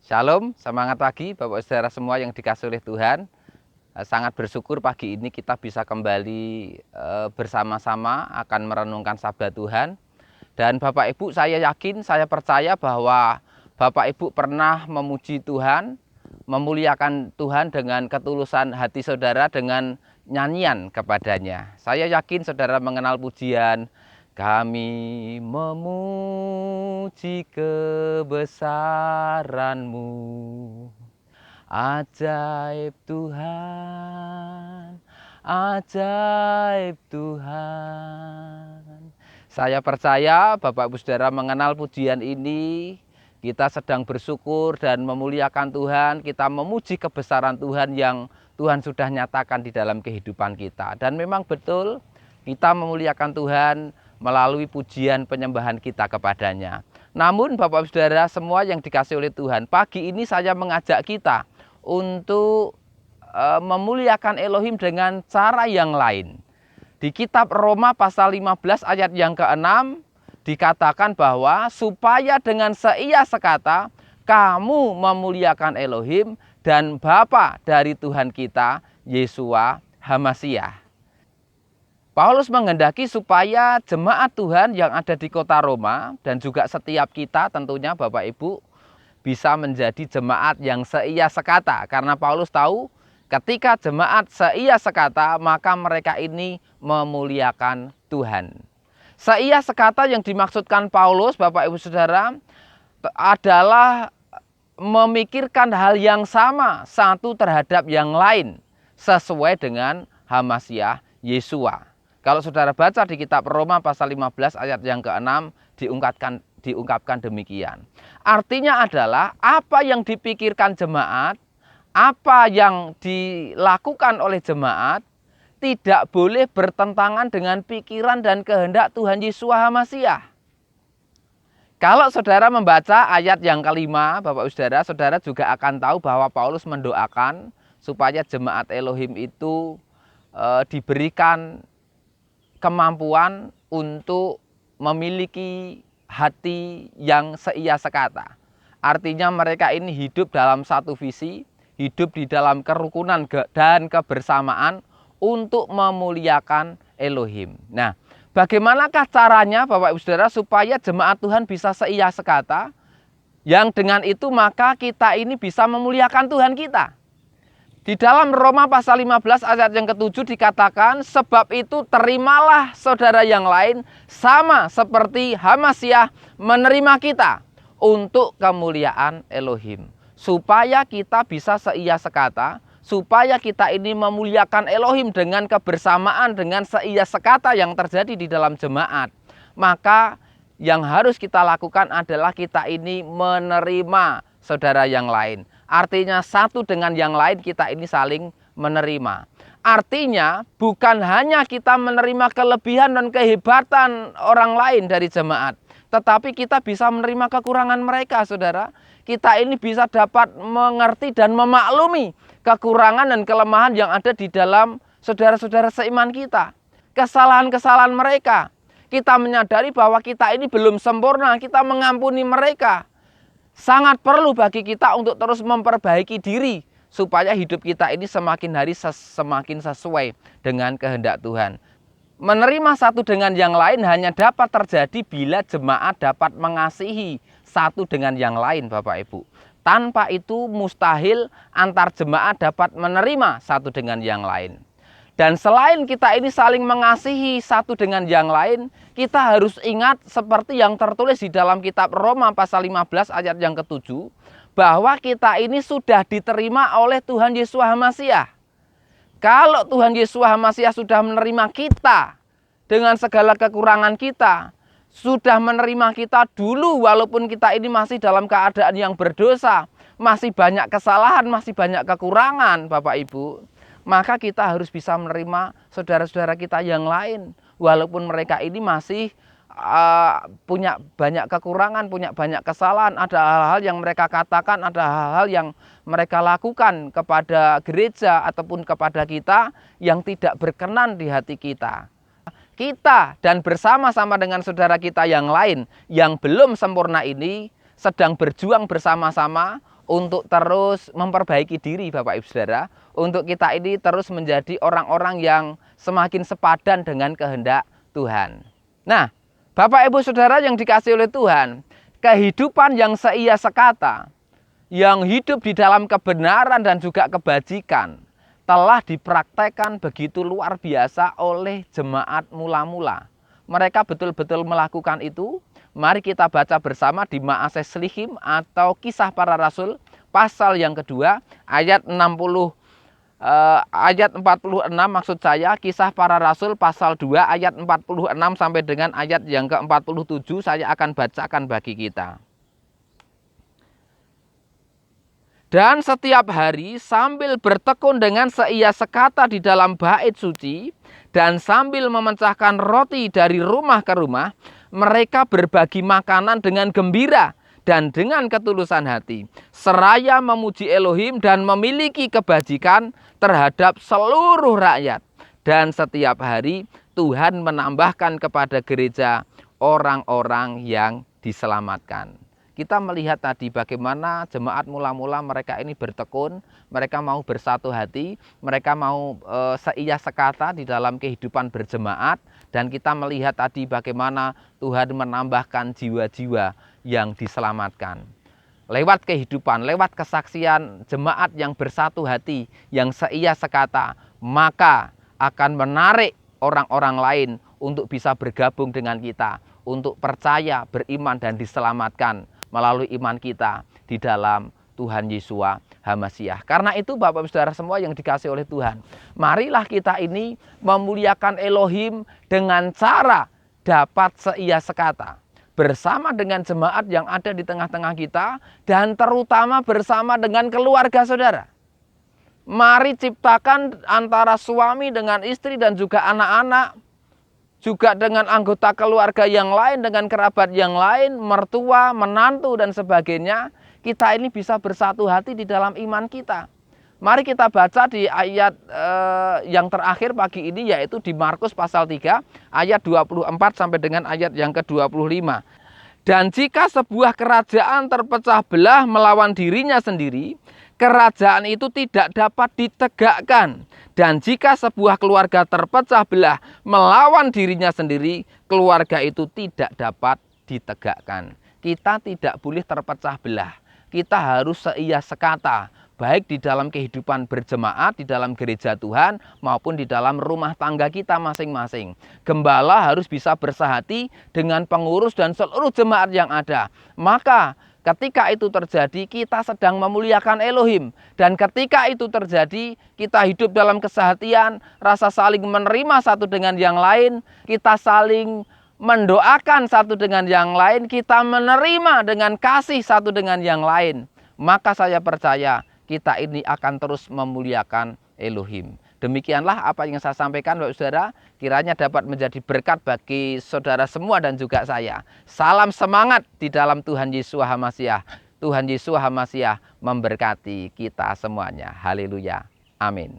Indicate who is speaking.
Speaker 1: Shalom, semangat pagi Bapak Saudara semua yang dikasihi oleh Tuhan. Sangat bersyukur pagi ini kita bisa kembali bersama-sama akan merenungkan sabda Tuhan. Dan Bapak Ibu, saya yakin, saya percaya bahwa Bapak Ibu pernah memuji Tuhan, memuliakan Tuhan dengan ketulusan hati saudara dengan nyanyian kepadanya. Saya yakin saudara mengenal pujian, kami memuji kebesaran-Mu, ajaib Tuhan, ajaib Tuhan. Saya percaya Bapak Ibu Saudara mengenal pujian ini, kita sedang bersyukur dan memuliakan Tuhan, kita memuji kebesaran Tuhan yang Tuhan sudah nyatakan di dalam kehidupan kita. Dan memang betul kita memuliakan Tuhan melalui pujian penyembahan kita kepadanya. Namun Bapak Ibu Saudara semua yang dikasihi oleh Tuhan, pagi ini saya mengajak kita untuk memuliakan Elohim dengan cara yang lain. Di kitab Roma pasal 15 ayat yang ke-6 dikatakan bahwa supaya dengan seia sekata kamu memuliakan Elohim dan Bapa dari Tuhan kita Yeshua HaMasyiah. Paulus menghendaki supaya jemaat Tuhan yang ada di kota Roma dan juga setiap kita tentunya Bapak Ibu bisa menjadi jemaat yang seia sekata. Karena Paulus tahu ketika jemaat seia sekata maka mereka ini memuliakan Tuhan. Seia sekata yang dimaksudkan Paulus Bapak Ibu Saudara adalah memikirkan hal yang sama satu terhadap yang lain sesuai dengan HaMasyiah Yeshua. Kalau saudara baca di kitab Roma pasal 15 ayat yang ke-6 diungkapkan demikian. Artinya adalah apa yang dipikirkan jemaat, apa yang dilakukan oleh jemaat tidak boleh bertentangan dengan pikiran dan kehendak Tuhan Yeshua HaMasyiah. Kalau saudara membaca ayat yang kelima, Bapak Saudara, saudara juga akan tahu bahwa Paulus mendoakan supaya jemaat Elohim itu diberikan kemampuan untuk memiliki hati yang seia sekata. Artinya mereka ini hidup dalam satu visi, hidup di dalam kerukunan dan kebersamaan untuk memuliakan Elohim. Nah, bagaimanakah caranya Bapak Ibu Saudara supaya jemaat Tuhan bisa seia sekata? Yang dengan itu maka kita ini bisa memuliakan Tuhan kita. Di dalam Roma pasal 15 ayat yang ke-7 dikatakan, sebab itu terimalah saudara yang lain sama seperti HaMasyiah menerima kita untuk kemuliaan Elohim. Supaya kita bisa seia sekata, supaya kita ini memuliakan Elohim dengan kebersamaan, dengan seia sekata yang terjadi di dalam jemaat. Maka yang harus kita lakukan adalah kita ini menerima saudara yang lain. Artinya satu dengan yang lain kita ini saling menerima. Artinya bukan hanya kita menerima kelebihan dan kehebatan orang lain dari jemaat, tetapi kita bisa menerima kekurangan mereka, saudara. Kita ini bisa dapat mengerti dan memaklumi kekurangan dan kelemahan yang ada di dalam saudara-saudara seiman kita. Kesalahan-kesalahan mereka. Kita menyadari bahwa kita ini belum sempurna, kita mengampuni mereka. Sangat perlu bagi kita untuk terus memperbaiki diri supaya hidup kita ini semakin hari semakin sesuai dengan kehendak Tuhan. Menerima satu dengan yang lain hanya dapat terjadi bila jemaat dapat mengasihi satu dengan yang lain, Bapak Ibu. Tanpa itu mustahil antar jemaat dapat menerima satu dengan yang lain. Dan selain kita ini saling mengasihi satu dengan yang lain, kita harus ingat seperti yang tertulis di dalam kitab Roma pasal 15 ayat yang ke-7, bahwa kita ini sudah diterima oleh Tuhan Yeshua HaMasyiah. Kalau Tuhan Yeshua HaMasyiah sudah menerima kita dengan segala kekurangan kita, sudah menerima kita dulu walaupun kita ini masih dalam keadaan yang berdosa, masih banyak kesalahan, masih banyak kekurangan, Bapak Ibu, maka kita harus bisa menerima saudara-saudara kita yang lain. Walaupun mereka ini masih punya banyak kekurangan, punya banyak kesalahan, ada hal-hal yang mereka katakan, ada hal-hal yang mereka lakukan kepada gereja ataupun kepada kita yang tidak berkenan di hati kita. Kita dan bersama-sama dengan saudara kita yang lain yang belum sempurna ini sedang berjuang bersama-sama untuk terus memperbaiki diri Bapak Ibu Saudara, untuk kita ini terus menjadi orang-orang yang semakin sepadan dengan kehendak Tuhan. Nah, Bapak Ibu Saudara yang dikasihi oleh Tuhan, kehidupan yang seia sekata, yang hidup di dalam kebenaran dan juga kebajikan, telah dipraktekkan begitu luar biasa oleh jemaat mula-mula. Mereka betul-betul melakukan itu. Mari kita baca bersama di Ma'aseh Shlihim atau Kisah Para Rasul pasal yang kedua ayat 60 ayat 46, maksud saya Kisah Para Rasul pasal 2 ayat 46 sampai dengan ayat yang ke-47 saya akan bacakan bagi kita. Dan setiap hari sambil bertekun dengan seia sekata di dalam bait suci dan sambil memecahkan roti dari rumah ke rumah, mereka berbagi makanan dengan gembira dan dengan ketulusan hati, seraya memuji Elohim dan memiliki kebajikan terhadap seluruh rakyat. Dan setiap hari Tuhan menambahkan kepada gereja orang-orang yang diselamatkan. Kita melihat tadi bagaimana jemaat mula-mula mereka ini bertekun, mereka mau bersatu hati, mereka mau seia sekata di dalam kehidupan berjemaat, dan kita melihat tadi bagaimana Tuhan menambahkan jiwa-jiwa yang diselamatkan. Lewat kehidupan, lewat kesaksian jemaat yang bersatu hati, yang seia sekata, maka akan menarik orang-orang lain untuk bisa bergabung dengan kita, untuk percaya, beriman, dan diselamatkan melalui iman kita di dalam Tuhan Yeshua HaMasyiah. Karena itu Bapak-Ibu Saudara semua yang dikasihi oleh Tuhan, marilah kita ini memuliakan Elohim dengan cara dapat seia sekata bersama dengan jemaat yang ada di tengah-tengah kita, dan terutama bersama dengan keluarga saudara. Mari ciptakan antara suami dengan istri dan juga anak-anak, juga dengan anggota keluarga yang lain, dengan kerabat yang lain, mertua, menantu, dan sebagainya. Kita ini bisa bersatu hati di dalam iman kita. Mari kita baca di ayat yang terakhir pagi ini, yaitu di Markus pasal 3 ayat 24 sampai dengan ayat yang ke-25. Dan jika sebuah kerajaan terpecah belah melawan dirinya sendiri, kerajaan itu tidak dapat ditegakkan. Dan jika sebuah keluarga terpecah belah melawan dirinya sendiri, keluarga itu tidak dapat ditegakkan. Kita tidak boleh terpecah belah. Kita harus seia sekata, baik di dalam kehidupan berjemaat, di dalam gereja Tuhan, maupun di dalam rumah tangga kita masing-masing. Gembala harus bisa bersahati dengan pengurus dan seluruh jemaat yang ada. Maka ketika itu terjadi, kita sedang memuliakan Elohim. Dan ketika itu terjadi, kita hidup dalam kesehatian, rasa saling menerima satu dengan yang lain, kita saling mendoakan satu dengan yang lain, kita menerima dengan kasih satu dengan yang lain. Maka saya percaya kita ini akan terus memuliakan Elohim. Demikianlah apa yang saya sampaikan Bapak Saudara, kiranya dapat menjadi berkat bagi saudara semua dan juga saya. Salam semangat di dalam Tuhan Yeshua HaMasyiah. Tuhan Yeshua HaMasyiah memberkati kita semuanya. Haleluya. Amin.